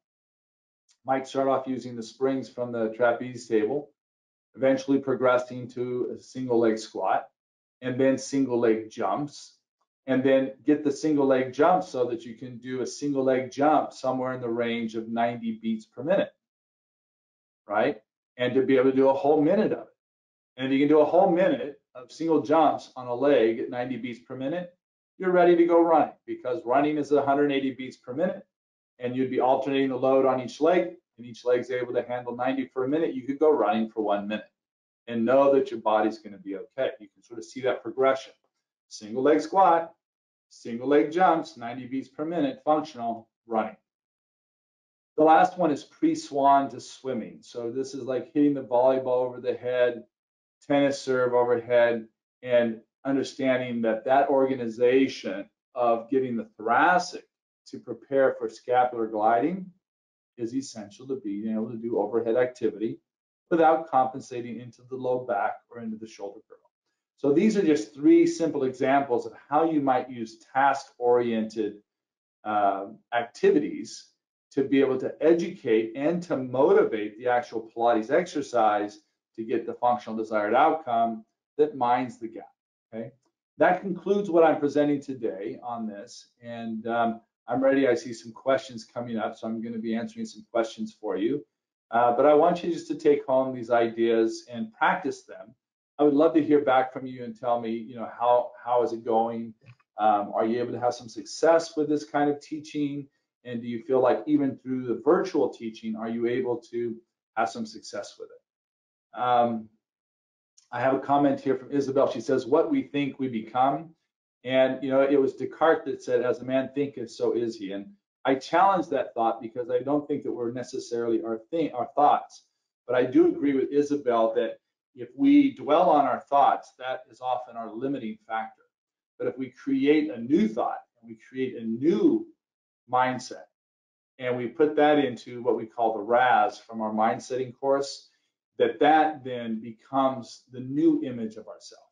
Might start off using the springs from the trapeze table, eventually progressing to a single leg squat, and then single leg jumps, and then get the single leg jump so that you can do a single leg jump somewhere in the range of 90 beats per minute, right? And to be able to do a whole minute of it. And if you can do a whole minute of single jumps on a leg at 90 beats per minute, you're ready to go running, because running is 180 beats per minute, and you'd be alternating the load on each leg, and each leg's able to handle 90 for a minute. You could go running for 1 minute and know that your body's going to be okay. You can sort of see that progression. Single leg squat, single leg jumps, 90 beats per minute, functional, running. The last one is pre-swan to swimming. So this is like hitting the volleyball over the head, tennis serve overhead, and understanding that that organization of getting the thoracic to prepare for scapular gliding is essential to being able to do overhead activity without compensating into the low back or into the shoulder girdle. So these are just 3 simple examples of how you might use task-oriented activities to be able to educate and to motivate the actual Pilates exercise to get the functional desired outcome that minds the gap, okay? That concludes what I'm presenting today on this, and I'm ready. I see some questions coming up, so I'm going to be answering some questions for you. But I want you just to take home these ideas and practice them. I would love to hear back from you and tell me, how is it going? Are you able to have some success with this kind of teaching? And do you feel like even through the virtual teaching, are you able to have some success with it? I have a comment here from Isabel. She says, what we think we become. And, it was Descartes that said, as a man thinketh, so is he. And I challenge that thought because I don't think that we're necessarily our thoughts. But I do agree with Isabel that if we dwell on our thoughts, that is often our limiting factor. But if we create a new thought and we create a new mindset and we put that into what we call the RAS from our mind setting course, that then becomes the new image of ourselves.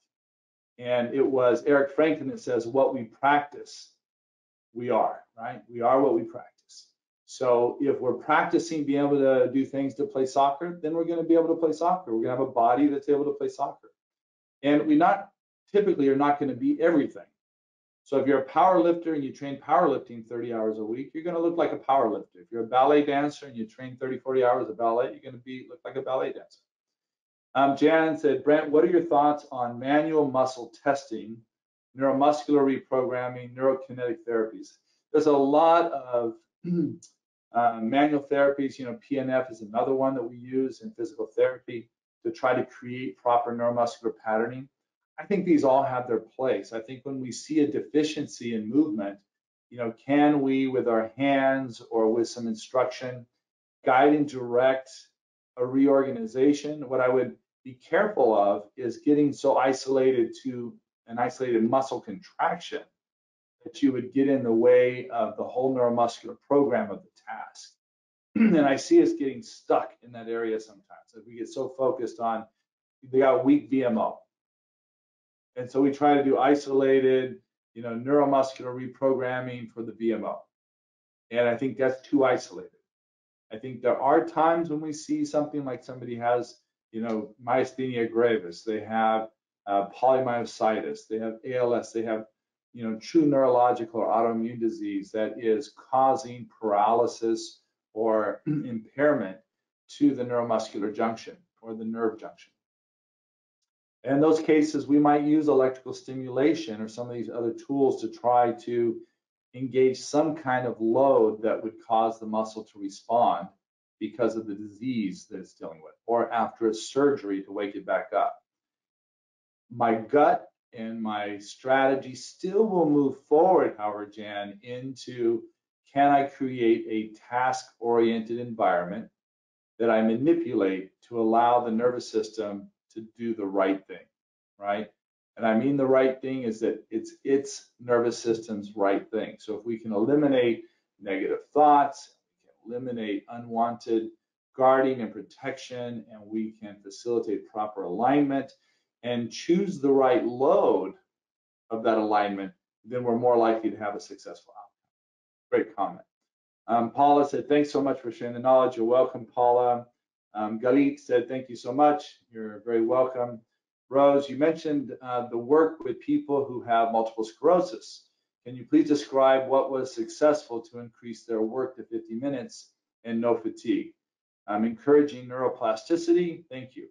And it was Eric Franklin that says, what we practice, we are, right? We are what we practice. So if we're practicing being able to do things to play soccer, then we're going to be able to play soccer. We're going to have a body that's able to play soccer. And we typically are not going to be everything. So if you're a power lifter and you train powerlifting 30 hours a week, you're going to look like a power lifter. If you're a ballet dancer and you train 30, 40 hours of ballet, you're going to look like a ballet dancer. Jan said, Brent, what are your thoughts on manual muscle testing, neuromuscular reprogramming, neurokinetic therapies? There's a lot of manual therapies. PNF is another one that we use in physical therapy to try to create proper neuromuscular patterning. I think these all have their place. I think when we see a deficiency in movement, can we, with our hands or with some instruction, guide and direct a reorganization? What I would be careful of is getting so isolated to an isolated muscle contraction that you would get in the way of the whole neuromuscular program of the task. And I see us getting stuck in that area sometimes. If we get so focused on, they got weak VMO. And so we try to do isolated, neuromuscular reprogramming for the VMO. And I think that's too isolated. I think there are times when we see something like somebody has, myasthenia gravis, they have polymyositis, they have ALS, they have, true neurological or autoimmune disease that is causing paralysis or impairment to the neuromuscular junction or the nerve junction. In those cases, we might use electrical stimulation or some of these other tools to try to engage some kind of load that would cause the muscle to respond because of the disease that it's dealing with, or after a surgery to wake it back up. My gut and my strategy still will move forward, however, Jan, into can I create a task-oriented environment that I manipulate to allow the nervous system to do the right thing, right? And I mean the right thing is that it's its nervous system's right thing. So if we can eliminate negative thoughts, we can eliminate unwanted guarding and protection, and we can facilitate proper alignment and choose the right load of that alignment, then we're more likely to have a successful outcome. Great comment. Paula said, thanks so much for sharing the knowledge. You're welcome, Paula. Galit said, thank you so much. You're very welcome. Rose, you mentioned the work with people who have multiple sclerosis. Can you please describe what was successful to increase their work to 50 minutes and no fatigue? Encouraging neuroplasticity. Thank you.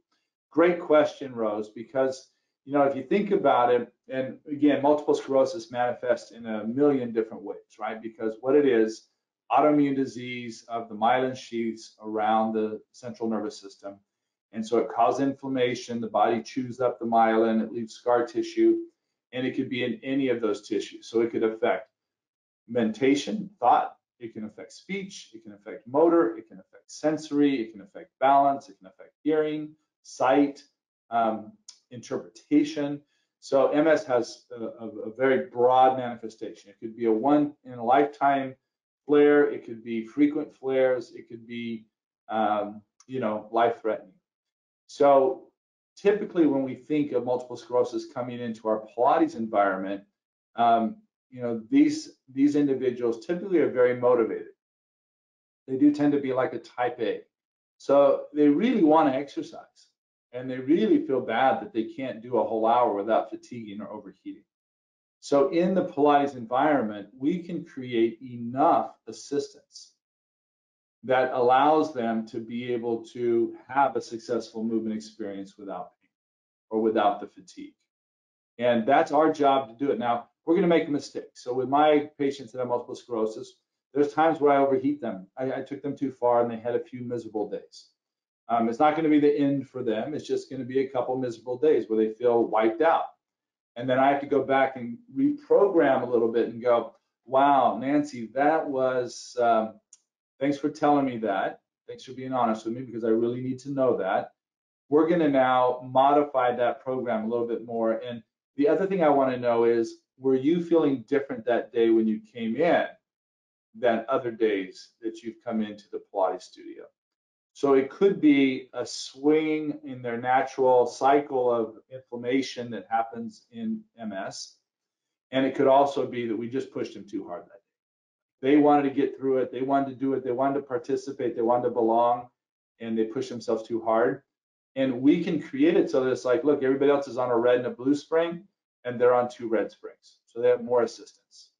Great question, Rose, because if you think about it, and again, multiple sclerosis manifests in a million different ways, right? Because what it is, autoimmune disease of the myelin sheaths around the central nervous system. And so it causes inflammation, the body chews up the myelin, it leaves scar tissue, and it could be in any of those tissues. So it could affect mentation, thought, it can affect speech, it can affect motor, it can affect sensory, it can affect balance, it can affect hearing, sight, interpretation. So MS has a very broad manifestation. It could be a one in a lifetime flare, it could be frequent flares, it could be life-threatening. So typically when we think of multiple sclerosis coming into our Pilates environment, these individuals typically are very motivated. They do tend to be like a type A. So they really want to exercise, and they really feel bad that they can't do a whole hour without fatiguing or overheating. So in the Pilates environment, we can create enough assistance that allows them to be able to have a successful movement experience without pain or without the fatigue. And that's our job to do it. Now, we're going to make a mistake. So with my patients that have multiple sclerosis, there's times where I overheat them. I took them too far and they had a few miserable days. It's not going to be the end for them. It's just going to be a couple miserable days where they feel wiped out. And then I have to go back and reprogram a little bit and go, wow, Nancy, that was, thanks for telling me that. Thanks for being honest with me because I really need to know that. We're going to now modify that program a little bit more. And the other thing I want to know is, were you feeling different that day when you came in than other days that you've come into the Pilates studio? So it could be a swing in their natural cycle of inflammation that happens in MS. And it could also be that we just pushed them too hard that day. They wanted to get through it. They wanted to do it. They wanted to participate. They wanted to belong. And they pushed themselves too hard. And we can create it so that it's like, look, everybody else is on a red and a blue spring, and they're on 2 red springs. So they have more assistance.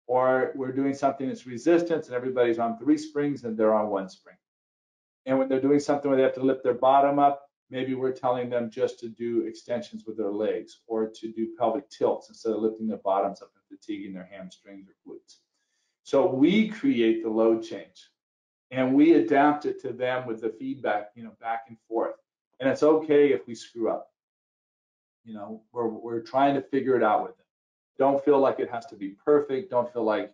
Or we're doing something that's resistance, and everybody's on 3 springs, and they're on 1 spring. And when they're doing something where they have to lift their bottom up, maybe we're telling them just to do extensions with their legs or to do pelvic tilts instead of lifting their bottoms up and fatiguing their hamstrings or glutes. So we create the load change, and we adapt it to them with the feedback, back and forth. And it's okay if we screw up. We're trying to figure it out with them. Don't feel like it has to be perfect. Don't feel like,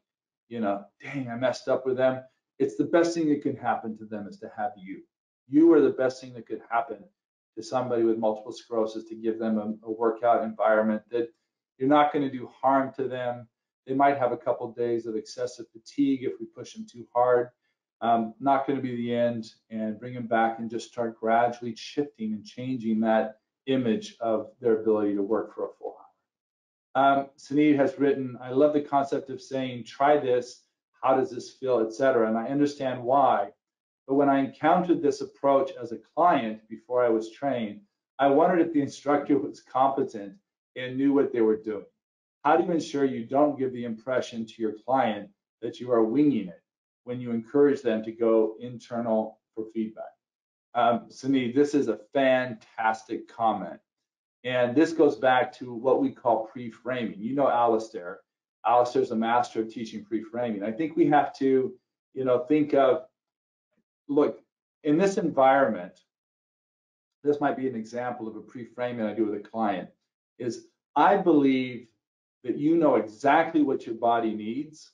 dang, I messed up with them. It's the best thing that can happen to them is to have you. You are the best thing that could happen to somebody with multiple sclerosis, to give them a workout environment that you're not going to do harm to them. They might have a couple days of excessive fatigue if we push them too hard. Not going to be the end, and bring them back and just start gradually shifting and changing that image of their ability to work for a full hour. Sunit has written, I love the concept of saying, try this, how does this feel, etc. And I understand why. But when I encountered this approach as a client before I was trained, I wondered if the instructor was competent and knew what they were doing. How do you ensure you don't give the impression to your client that you are winging it when you encourage them to go internal for feedback? Sunit, this is a fantastic comment. And this goes back to what we call pre-framing. You know Alistair. Alistair's a master of teaching pre-framing. I think we have to, think of, look, in this environment, this might be an example of a pre-framing I do with a client, is I believe that you know exactly what your body needs.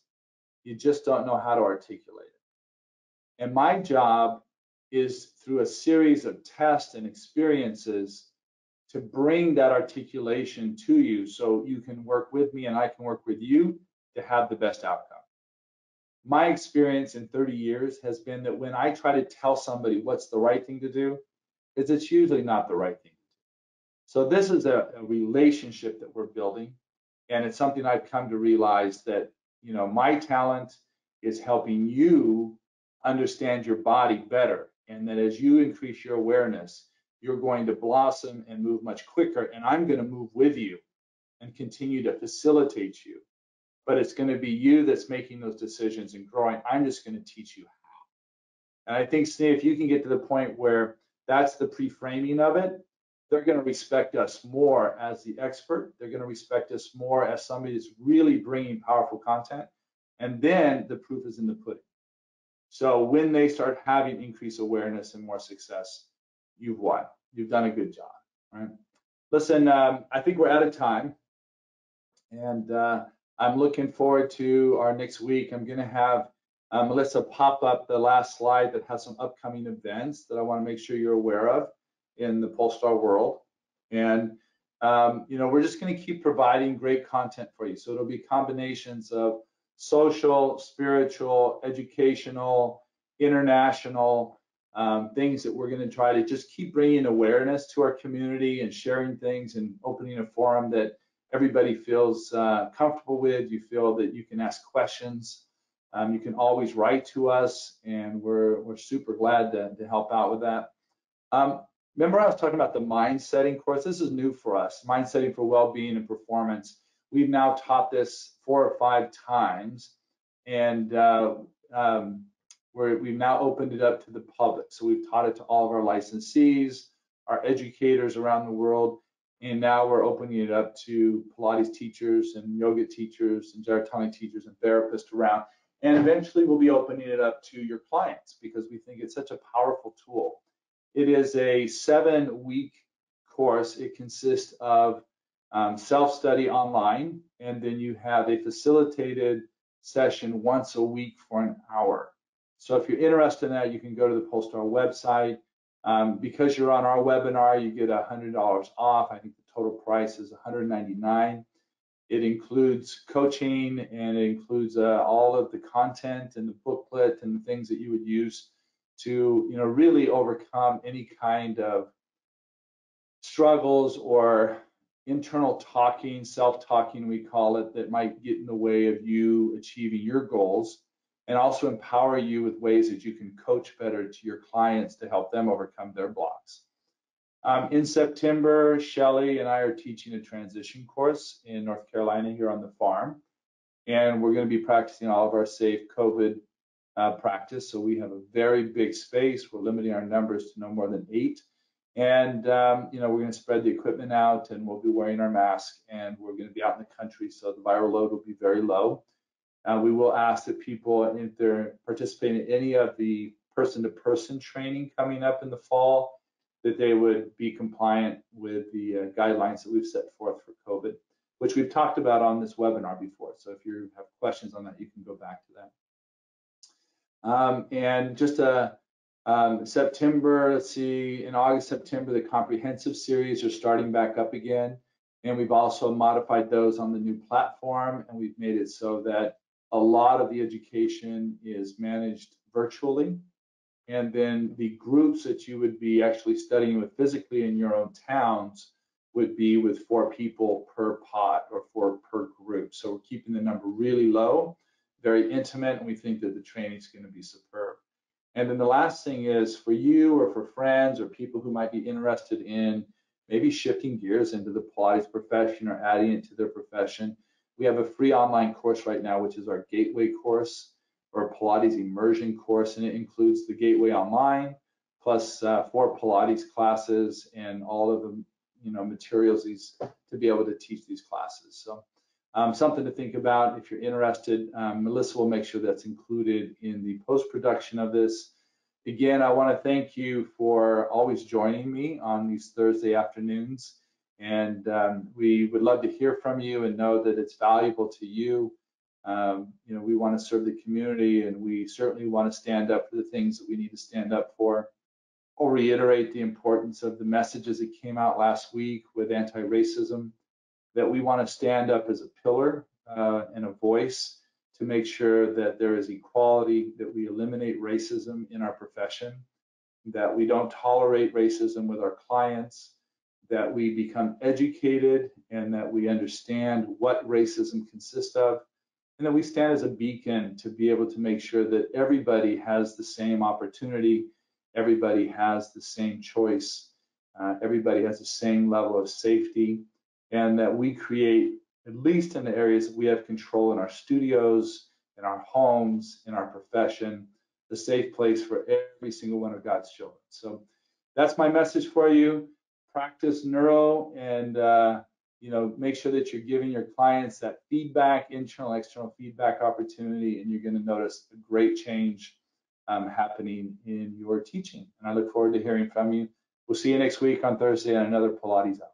You just don't know how to articulate it. And my job is, through a series of tests and experiences, to bring that articulation to you so you can work with me and I can work with you to have the best outcome. My experience in 30 years has been that when I try to tell somebody what's the right thing to do, it's usually not the right thing to do. So this is a relationship that we're building, and it's something I've come to realize that, my talent is helping you understand your body better, and that as you increase your awareness, you're going to blossom and move much quicker, and I'm going to move with you and continue to facilitate you. But it's going to be you that's making those decisions and growing. I'm just going to teach you how. And I think, Snee, if you can get to the point where that's the pre-framing of it, they're going to respect us more as the expert. They're going to respect us more as somebody that's really bringing powerful content. And then the proof is in the pudding. So when they start having increased awareness and more success, you've won. You've done a good job. Right? Listen, I think we're out of time, and I'm looking forward to our next week. I'm going to have Melissa pop up the last slide that has some upcoming events that I want to make sure you're aware of in the Polestar world. And we're just going to keep providing great content for you. So it'll be combinations of social, spiritual, educational, international, things that we're going to try to just keep bringing awareness to our community and sharing things and opening a forum that everybody feels comfortable with. You feel that you can ask questions. You can always write to us, and we're super glad to help out with that. Remember I was talking about the mind setting course? This is new for us, mind setting for well-being and performance. We've now taught this 4 or 5 times, and we've now opened it up to the public. So we've taught it to all of our licensees, our educators around the world, and now we're opening it up to Pilates teachers and yoga teachers and gyrotonic teachers and therapists around. And eventually we'll be opening it up to your clients because we think it's such a powerful tool. It is a 7-week course. It consists of self-study online, and then you have a facilitated session once a week for an hour. So if you're interested in that, you can go to the Polestar website. Because you're on our webinar, you get $100 off. I think the total price is $199. It includes coaching, and it includes all of the content and the booklet and the things that you would use to, really overcome any kind of struggles or internal talking, self-talking we call it, that might get in the way of you achieving your goals, and also empower you with ways that you can coach better to your clients to help them overcome their blocks. In September, Shelly and I are teaching a transition course in North Carolina here on the farm, and we're going to be practicing all of our safe COVID practice. So we have a very big space. We're limiting our numbers to no more than 8. And, we're going to spread the equipment out, and we'll be wearing our mask, and we're going to be out in the country, so the viral load will be very low. We will ask that people, if they're participating in any of the person-to-person training coming up in the fall, that they would be compliant with the guidelines that we've set forth for COVID, which we've talked about on this webinar before. So if you have questions on that, you can go back to that. And just September, let's see, in August, September, the comprehensive series are starting back up again. And we've also modified those on the new platform, and we've made it so that a lot of the education is managed virtually. And then the groups that you would be actually studying with physically in your own towns would be with 4 people per pod or 4 per group. So we're keeping the number really low, very intimate, and we think that the training is going to be superb. And then the last thing is, for you or for friends or people who might be interested in maybe shifting gears into the Pilates profession or adding it to their profession, we have a free online course right now, which is our Gateway course, or Pilates immersion course, and it includes the Gateway online plus 4 Pilates classes and all of the materials to be able to teach these classes. So something to think about if you're interested. Melissa will make sure that's included in the post-production of this. Again, I want to thank you for always joining me on these Thursday afternoons, and we would love to hear from you and know that it's valuable to you. We want to serve the community, and we certainly want to stand up for the things that we need to stand up for. I'll reiterate the importance of the messages that came out last week with anti-racism, that we want to stand up as a pillar and a voice to make sure that there is equality, that we eliminate racism in our profession, that we don't tolerate racism with our clients, that we become educated and that we understand what racism consists of, and that we stand as a beacon to be able to make sure that everybody has the same opportunity, everybody has the same choice, everybody has the same level of safety, and that we create, at least in the areas that we have control in our studios, in our homes, in our profession, a safe place for every single one of God's children. So that's my message for you. Practice neuro, and make sure that you're giving your clients that feedback, internal, external feedback opportunity, and you're going to notice a great change happening in your teaching. And I look forward to hearing from you. We'll see you next week on Thursday on another Pilates Hour.